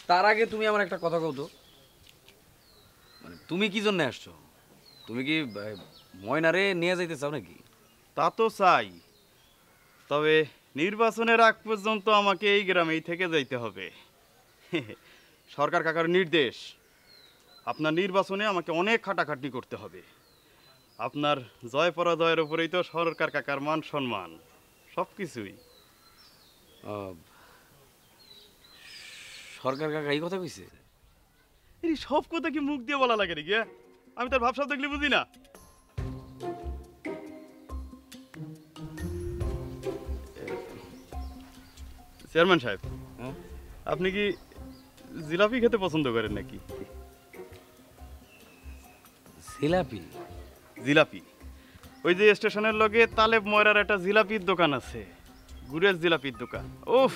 তার আগে তুমি আমার একটা কথা কও তো, মানে তুমি কি জন্য আসছো? তুমি কি ময়নারে নিয়ে যাইতে চাও নাকি? তা তো চাই, তবে নির্বাচনের আগ পর্যন্ত আমাকে এই গ্রামেই থেকে যাইতে হবে। সরকার কাকার নির্দেশ, আপনার নির্বাচনে আমাকে অনেক খাটাখাটনি করতে হবে। আপনার জয় পরাজয়ের উপরেই তো সরকার কাকার মান সম্মান সব কিছুই। আহ, সরকার কাকা এই কথা কইছে? এই সব কথা কি মুখ দিয়ে বলা লাগে নাকি? আমি তার ভাবসাব দেখলে বুঝি না। চেয়ারম্যান সাহেব, হ্যাঁ, আপনি কি জিলাপি খেতে পছন্দ করেন নাকি? জিলাপি? জিলাপি, ওই যে স্টেশনের লগে তালেব ময়রার একটা জিলাপির দোকান আছে, গুড়ের জিলাপির দোকান। ওফ,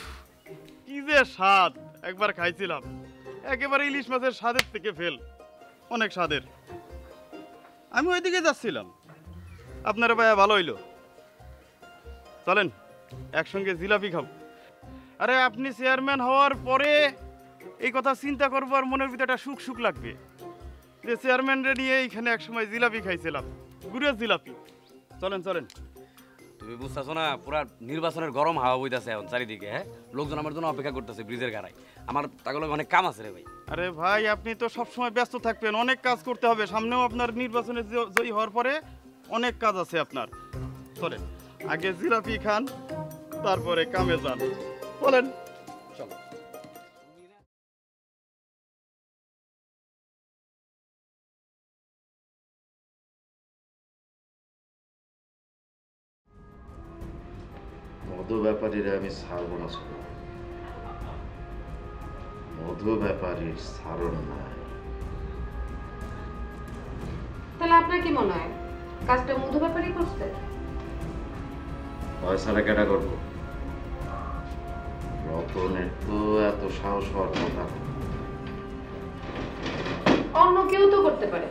কি যে স্বাদ! একবার খাইছিলাম, একেবারে ইলিশ মাছের স্বাদের থেকে ফেল, অনেক স্বাদের। আমি ওইদিকে যাচ্ছিলাম, আপনারা ভাইয়া ভালো হইলো, চলেন একসঙ্গে জিলাপি খাবো। আরে আপনি চেয়ারম্যান হওয়ার পরে এই কথা চিন্তা করবো আর মনের ভিতরে একটা সুখ সুখ লাগবে যে চেয়ারম্যানরে নিয়ে এইখানে একসময় জিলাপি খাইছিলাম, গুড়ের জিলাপি। চলেন চলেন। তুমি বুঝতেছো না, পুরা নির্বাচনের গরম হাওয়া বইতাছে এখন চারিদিকে। হ্যাঁ, লোকজন আমার জন্য অপেক্ষা করতেছে ব্রিজের গাড়ায়। আমার তাগুলো অনেক কাম আছে রে ভাই। আরে ভাই, আপনি তো সবসময় ব্যস্ত থাকবেন, অনেক কাজ করতে হবে সামনেও। আপনার নির্বাচনে জয়ী হওয়ার পরে অনেক কাজ আছে আপনার। চলেন আগে জিলাপি খান, তারপরে কামে যান। বলেন। চলো। মধু ব্যাপারীরা আমি ছাড়বো না ছোট। মধু ব্যাপারীর ছাড়ন নাই। তাহলে আপনার কি মনে হয় কাজটা মধু ব্যাপারই করছে? পয়সাটা কেটা করবো? রতনের তো এত সাহস হওয়ার কথা না। অন্য কেউ তো করতে পারে।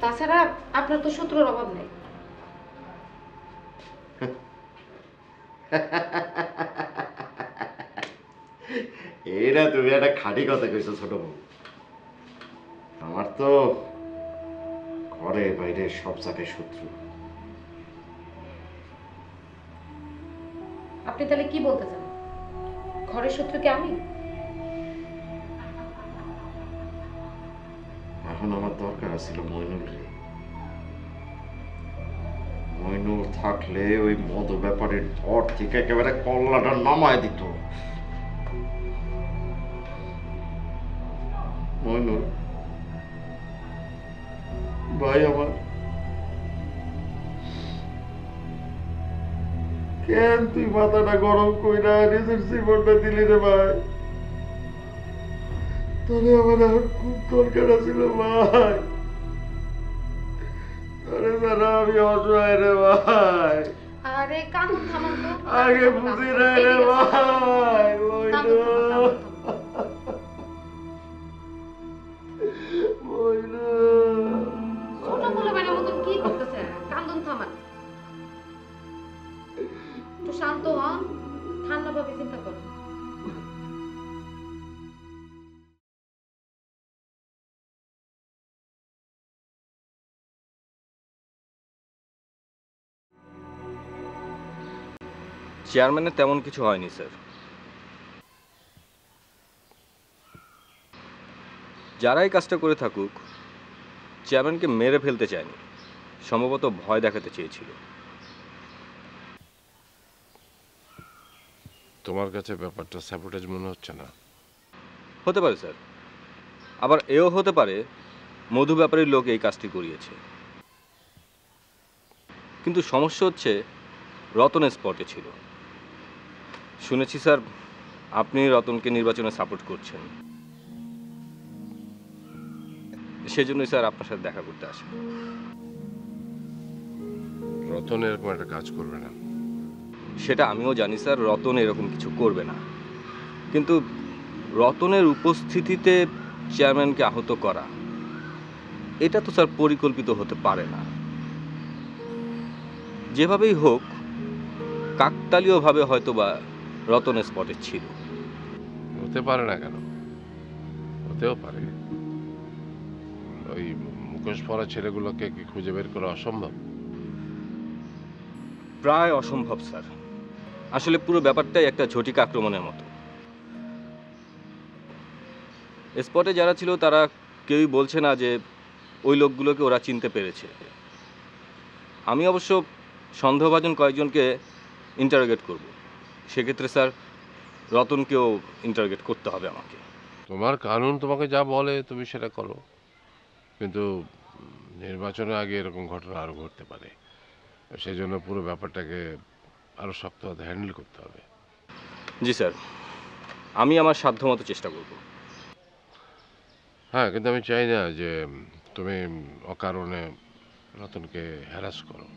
তাছাড়া আপনার তো শত্রুর অভাব নেই। এরা তুমি একটা খাঁটি কথা কইছো ছোট বউ। আমার তো ঘরে বাইরে সব জায়গায় শত্রু। আপনি তাহলে কি বলতে চান? ঘরের শত্রু কি আমি? এখন আমার দরকার ছিল মইনুল রে। মইনুল থাকলে ওই মধু ব্যাপারের ধর থেকে একেবারে কল্লাটা নামায় দিত। মইনুল ভাই আমার, কেন তুই মাথাটা গরম কইরা নিজের জীবনটা দিলি রে ভাই? তোরে আমার এখন খুব দরকার ছিল ভাই। তোরে ছাড়া আমি অসহায় রে ভাই। আরে কান্দন থামান তো। আগে বুঝি রে রে ভাই। মইনুল মইনুল ছোট পোলাপাইনের মতন কি করতেছে? কান্দন থামান, একটু শান্ত হন, ঠান্ডাভাবে চিন্তা করুন। চেয়ারম্যানের তেমন কিছু হয়নি স্যার। যারাই কাজটা করে থাকুক, চেয়ারম্যানকে মেরে ফেলতে চায়নি, সম্ভবত ভয় দেখাতে চেয়েছিল। তোমার কাছে ব্যাপারটা স্যাবোটেজ মনে হচ্ছে না? হতে পারে স্যার, আবার এও হতে পারে মধু ব্যাপারীর লোক এই কাজটি করিয়েছে। কিন্তু সমস্যা হচ্ছে রতনের স্পটে ছিল। শুনেছি স্যার আপনি রতনকে নির্বাচনে সাপোর্ট করছেন, সেজন্যই স্যার আপনার সাথে দেখা করতে আসেন। রতন এরকম একটা কাজ করবে না। সেটা আমিও জানি স্যার, রতন এরকম কিছু করবে না, কিন্তু রতনের উপস্থিতিতে চেয়ারম্যানকে আহত করা, এটা তো স্যার পরিকল্পিত হতে পারে না। যেভাবেই হোক কাকতালীয়ভাবে হয়তোবা রতনের স্পটে ছিল। হতে পারে না কেন? হতেও পারে। ওই মুখোশ পরা ছেলেগুলোকে কি খুঁজে বের করা অসম্ভব? প্রায় অসম্ভব স্যার। আসলে পুরো ব্যাপারটাই একটা ঝটিকা আক্রমণের মতো। স্পটে যারা ছিল তারা কেউই বলছে না যে ওই লোকগুলোকে ওরা চিনতে পেরেছে। আমি অবশ্য সন্দেহভাজন কয়েকজনকে ইন্টারোগেট করব। সেক্ষেত্রে স্যার রতনকেও ইন্টারোগেট করতে হবে আমাকে। তোমার কানুন তোমাকে যা বলে তুমি সেটা করো, কিন্তু নির্বাচনের আগে এরকম ঘটনা আরও ঘটতে পারে। সেই জন্য পুরো ব্যাপারটাকে আরও শক্তভাবে হ্যান্ডেল করতে হবে। জি স্যার, আমি আমার সাধ্যমতো চেষ্টা করব। হ্যাঁ, কিন্তু আমি চাই না যে তুমি অকারণে রতনকে হ্যারাস করো।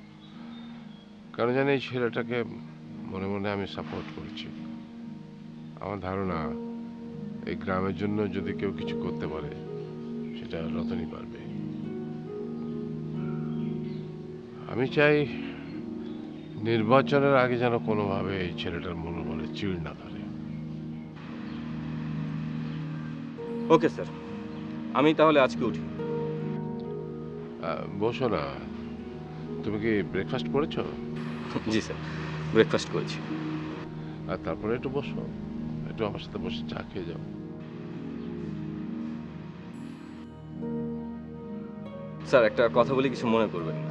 কারণ জানি এই ছেলেটাকে মনে মনে আমি সাপোর্ট করছি। আমার ধারণা এই গ্রামের জন্য যদি কেউ কিছু করতে পারে সেটা রতনই পারবে। আমি চাই নির্বাচনের আগে যেন কোনোভাবে এই ছেলেটার মনোবলে চিড় না ধরে। ওকে স্যার, আমি তাহলে আজকে উঠি। বসো না, তুমি কি ব্রেকফাস্ট করেছো? জি স্যার, ব্রেকফাস্ট করেছি। আর তারপরে একটু বসো, একটু আমার সাথে বসে চা খেয়ে যাও। স্যার একটা কথা বলি, কিছু মনে করবেন না।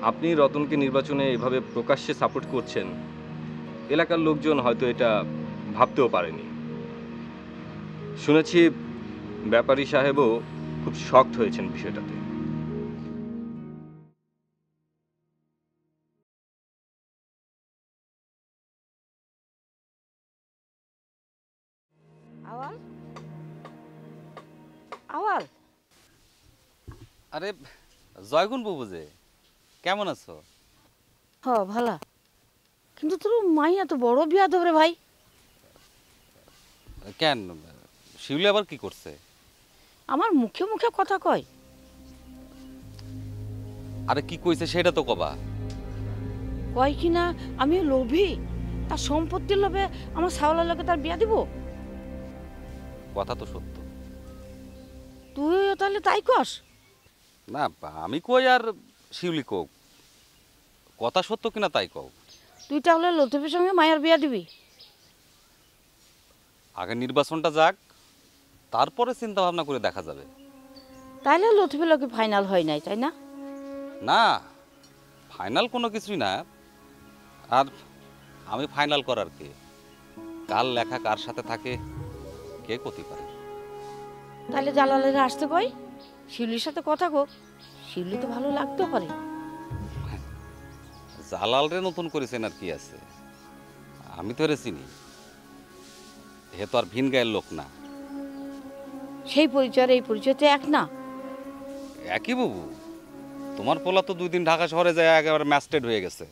আপনি রতনকে নির্বাচনে এভাবে প্রকাশ্যে সাপোর্ট করছেন, এলাকার লোকজন হয়তো এটা ভাবতেও পারেনি। শুনেছি ব্যাপারী সাহেবও খুব শকড হয়েছেন বিষয়টাতে। আওয়াল, আওয়াল, আরে জয়গুণ বাবু যে, কেমন আছো? হ ভালা, কিন্তু তোর মাইয়া তো বড় বিয়া ধরে ভাই। কেন, শিউলি আবার কি করছে? আমার মুখে মুখে কথা কয়। আরে কি কইছে সেটা তো কবা। কয় কি না আমি লোভী, তার সম্পত্তির লোভে আমার সাওলার লোকে তার বিয়া দিব। কথা তো সত্য। তুইও তাহলে তাই কস? না আমি কই আর শিউলি কও, কথা সত্য কিনা তাই কও। তুই তাহলে লতিফের সঙ্গে মায়ের বিয়া দিবি? আগে নির্বাচনটা যাক, তারপরে চিন্তা ভাবনা করে দেখা যাবে। তাইলে লতিফের লোকে ফাইনাল হয় নাই, তাই না? না, ফাইনাল কোনো কিছুই না। আর আমি ফাইনাল করার কে? কার লেখা কার সাথে থাকে কে কতি পারে। তাহলে জালালেরা আসতে কই, শিউলির সাথে কথা কো, শিউলি তো ভালো লাগতে পারে। জালাল রে নতুন করেছেন আর কি আছে, আমি তো এরে চিনি। হে তো আর ভিন গায়ের লোক না। সেই পরিচয় এই পরিচয় তো এক না। একই বাবু, তোমার পোলা তো 2 দিন ঢাকা শহরে যায় একেবারে ম্যাস্টেড হয়ে গেছে।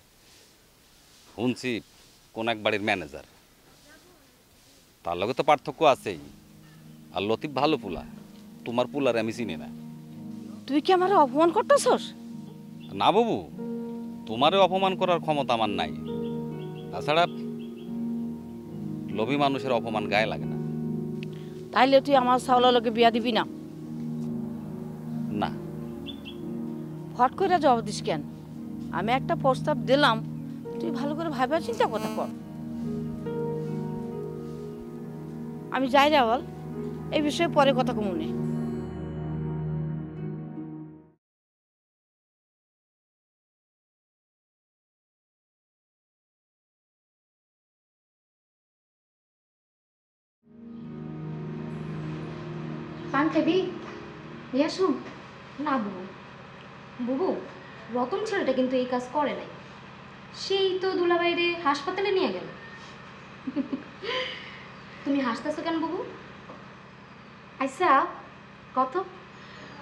শুনছি কোন এক বাড়ির ম্যানেজার। তার লগে তো পার্থক্য আছেই। আর লতিফ ভালো পোলা, তোমার পোলারে আমি চিনি না। তুই কি আমার অপমান করতেছস? না বাবু, তোমারে অপমান করার ক্ষমতা আমার নাই। তাছাড়া লোভী মানুষের অপমান গায়ে লাগে না। তাইলে তুই আমার সাওলার লোকে বিয়া দিবি না? না। ফট করে জবাব দিস কেন? আমি একটা প্রস্তাব দিলাম, তুই ভালো করে ভাবা চিন্তা কথা কর। আমি যাই রে আওয়াল, এই বিষয়ে পরে কথা কমুনে। পান খাবি? নিয়ে আসুন। না বুবু, বুবু রতন ছেলেটা কিন্তু এই কাজ করে নাই। সেই তো দুলাভাইরে হাসপাতালে নিয়ে গেল। তুমি হাসতেছো কেন বুবু? আচ্ছা কত,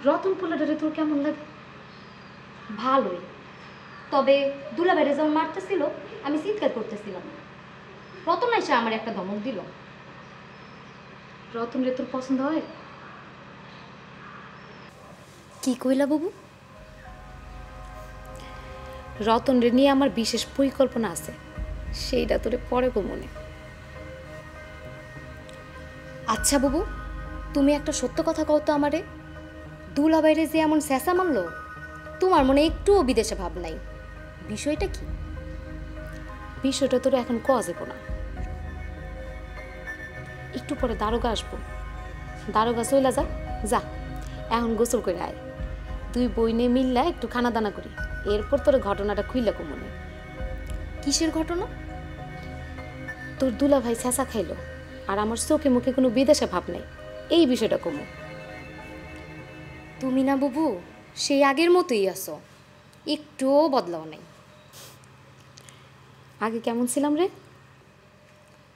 রতন পোলাটারে তোর কেমন লাগে? ভালোই, তবে দুলাভাইরে যখন মারতেছিল আমি চিৎকার করতেছিলাম। রতন এসে আমার একটা ধমক দিল। রতন রে তোর পছন্দ হয়? কি কইলা বাবু? রতন রে নিয়ে আমার বিশেষ পরিকল্পনা আছে, সেইটা তোরে পরে গো মনে। আচ্ছা বাবু, তুমি একটা সত্য কথা কও তো আমারে, দুলাভাইরে যে এমন স্যাঁচা মারলো, তোমার মনে একটুও বিদেশে ভাব নাই, বিষয়টা কি? বিষয়টা তোর এখন কওয়া যাবে না, একটু পরে দারোগা আসবো, দারোগা চইলা যা, যা এখন গোসল করে আয়, তুই বইনে মিললা একটু খানা দানা করি, এরপর তোর ঘটনাটা খুইলা কমনে। কিসের ঘটনা? তোর দুলাভাই স্যাঁচা খাইলো আর আমার চোখে মুখে কোনো বিদেশে ভাব নাই, এই বিষয়টা কমো। তুমি না বুবু সেই আগের মতোই আছো, একটুও বদলাও নাই। আগে কেমন ছিলাম রে?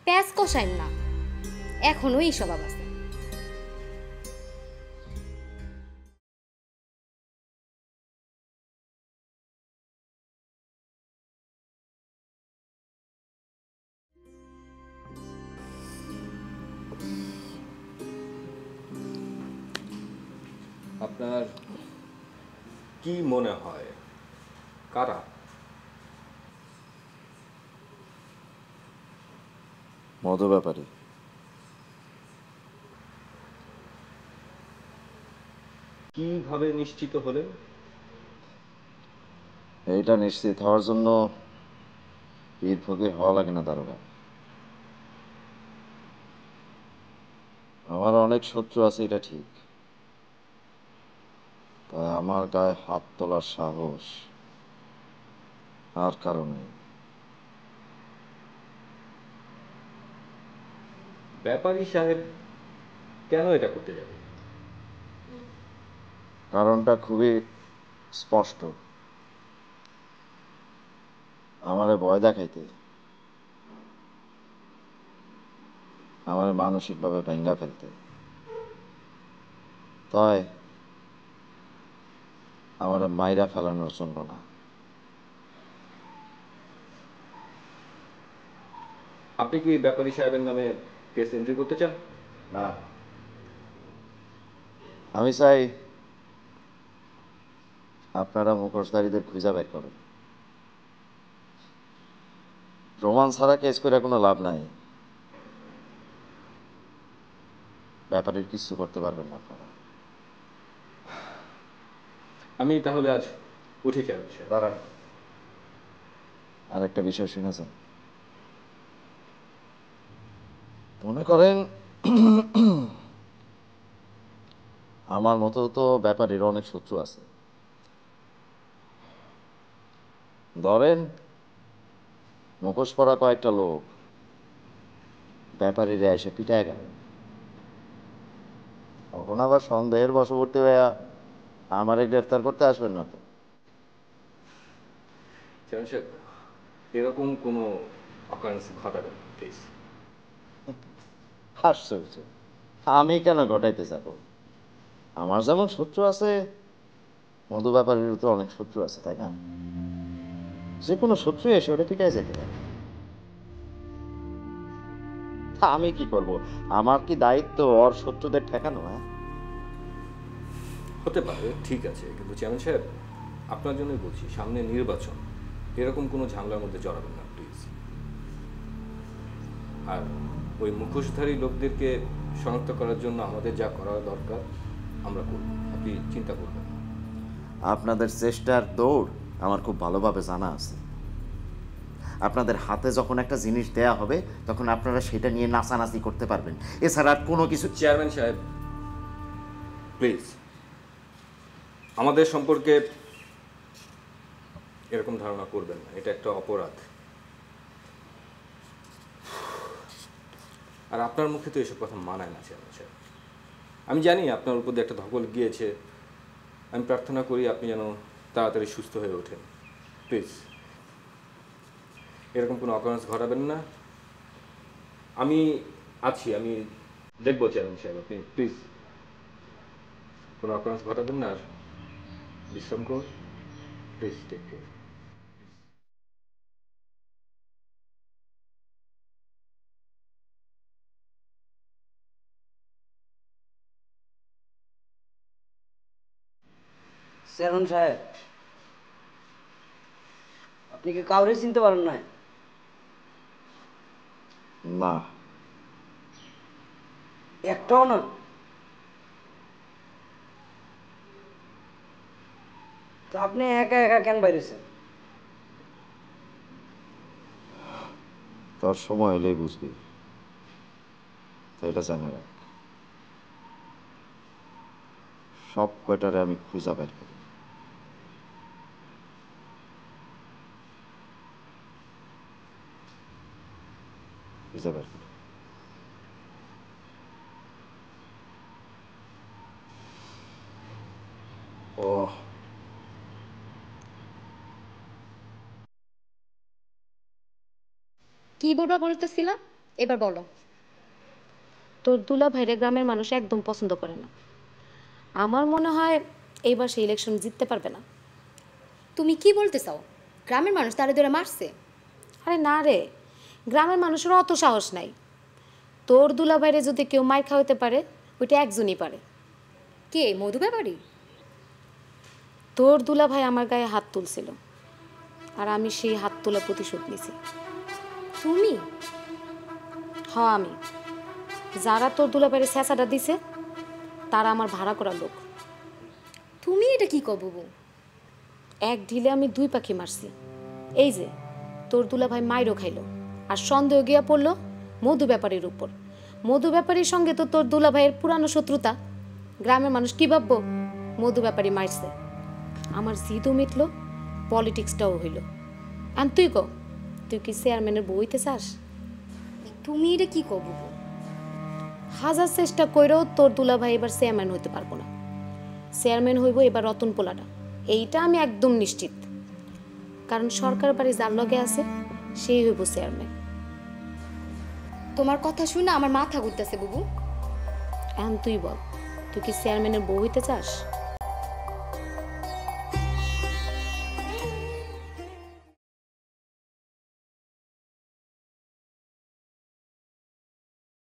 প্যাঁচ কষাইম না, এখনো এই স্বভাব আছে। আপনার কি মনে হয় কারা? মধু ব্যাপারে কিভাবে নিশ্চিত হলেন? এইটা নিশ্চিত হওয়ার জন্য ঈদ ফকির হওয়া লাগে না দারোগা। আমার অনেক শত্রু আছে এটা ঠিক, তাই আমার গায়ে হাত তোলার সাহস আর কারণে। ব্যাপারী সাহেব কেন এটা করতে যাবে? কারণটা খুবই স্পষ্ট, আমারে ভয় দেখাইতে, আমার মানসিকভাবে ভেঙ্গা ফেলতে, তাই আমার মাইরা ফেলানোর জন্য না। আপনি কি ব্যাপারী সাহেবের নামে কেস এন্ট্রি করতে চান? না, আমি চাই আপনারা মুখোশধারীদের খুঁজে বের করেন। প্রমাণ ছাড়া কেস করে কোনো লাভ নাই, ব্যাপারের কিছু করতে পারবেন না আপনারা। আমি তাহলে আজ উঠে যাবো। দাঁড়ান, আরেকটা বিষয় শুনেছেন? মনে করেন আমার মতো তো ব্যাপারীর অনেক শত্রু আছে, ধরেন মুখোশ পরা কয়েকটা লোক ব্যাপারীরা এসে পিটায় গেল, তখন আবার সন্দেহের বশবর্তী হয়ে আমারে গ্রেফতার করতে আসবেন না তো? এরকম কোনো অকারেন্স ঘটাবে না প্লিজ। আশ্চর্য, আমি কেন ঘটাইতে যাব? আমার যেমন শত্রু আছে, মধু ব্যাপারীর তো অনেক শত্রু আছে, তাই না? যে কোনো শত্রু এসে ওটা পিটাই যেতে পারে। আমি কি করব? আমার কি দায়িত্ব ওর শত্রুদের ঠেকানো? হ্যাঁ, হতে পারে, ঠিক আছে, কিন্তু চেয়ারম্যান সাহেব আপনার জন্যই বলছি, সামনে নির্বাচন, এরকম কোনো ঝামেলার মধ্যে জড়াবেন না প্লিজ। আর ওই মুখোশধারী লোকদেরকে শনাক্ত করার জন্য আমাদের যা করা দরকার আমরা করব, আপনি চিন্তা করবেন না। আপনাদের চেষ্টার দৌড় আমার খুব ভালোভাবে জানা আছে। আপনাদের হাতে যখন একটা জিনিস দেয়া হবে তখন আপনারা সেটা নিয়ে নাচানাচি করতে পারবেন, এছাড়া আর কোনো কিছু। চেয়ারম্যান সাহেব প্লিজ, আমাদের সম্পর্কে এরকম ধারণা করবেন না, এটা একটা অপরাধ। আর আপনার মুখে তো এসব কথা মানায় না চেয়ারম্যান সাহেব। আমি জানি আপনার উপর দিয়ে একটা ধকল গিয়েছে, আমি প্রার্থনা করি আপনি যেন তাড়াতাড়ি সুস্থ হয়ে ওঠেন। প্লিজ এরকম কোনো অকারেন্স ঘটাবেন না, আমি আছি, আমি দেখবো চেয়ারম্যান সাহেব, আপনি প্লিজ কোনো অকারেন্স ঘটাবেন না, আর বিশ্রাম করুন প্লিজ, টেক কেয়ার। চেয়ারম্যান সাহেব, আপনি কি কাউরে চিনতে পারেন না? না, একটাও না? তো আপনি একা একা কেন বাইরেছেন? তোর সময় এলেই বুঝবি, তো এটা জানে রাখ। সব কয়টারে আমি খুঁজা বের করি। খুঁজা বের করি। ও কি বলবা বলতেছিলাম, এবার বলো। তোর দুলা ভাইরে গ্রামের মানুষ একদম পছন্দ করে না। আমার মনে হয় এইবার সে ইলেকশন জিততে পারবে না। তুমি কি বলতে চাও? গ্রামের মানুষ তারে ধরে মারছে? আরে না রে, গ্রামের মানুষের অত সাহস নাই। তোর দুলা ভাইরে যদি কেউ মার খাওয়াতে পারে, ওইটা একজনই পারে। কে, মধু ব্যাপারী? তোর দুলা ভাই আমার গায়ে হাত তুলছিল, আর আমি সেই হাত তোলা প্রতিশোধ নিছি। তুমি? হ্যাঁ আমি। যারা তোর দুলা ভাইরে স্যাঁচাটা দিছে তারা আমার ভাড়া করা লোক। তুমি এটা কি কব বউ? এক ঢিলে আমি দুই পাখি মারছি। এই যে তোর দুলা ভাই মাইরও খাইলো, আর সন্দেহ গিয়া পড়লো মধু ব্যাপারীর উপর। মধু ব্যাপারীর সঙ্গে তো তোর দুলা ভাইয়ের পুরানো শত্রুতা। গ্রামের মানুষ কি ভাববো মধু ব্যাপারী মারছে। আমার জিদও মিটল, পলিটিক্সটাও হইল। আর তুই ক, তুই কি চেয়ারম্যানের বউ হইতে চাস? তুমি এটা কি কব বউ? হাজার চেষ্টা কইরেও তোর দুলা ভাই এবার চেয়ারম্যান হইতে পারবো না। চেয়ারম্যান হইব এবার রতন পোলাটা, এইটা আমি একদম নিশ্চিত। কারণ সরকার বাড়ি যার লগে আছে সেই হইব চেয়ারম্যান। তোমার কথা শুনে আমার মাথা ঘুরতেছে বুবু। এখন তুই বল, তুই কি চেয়ারম্যানের বউ হইতে চাস?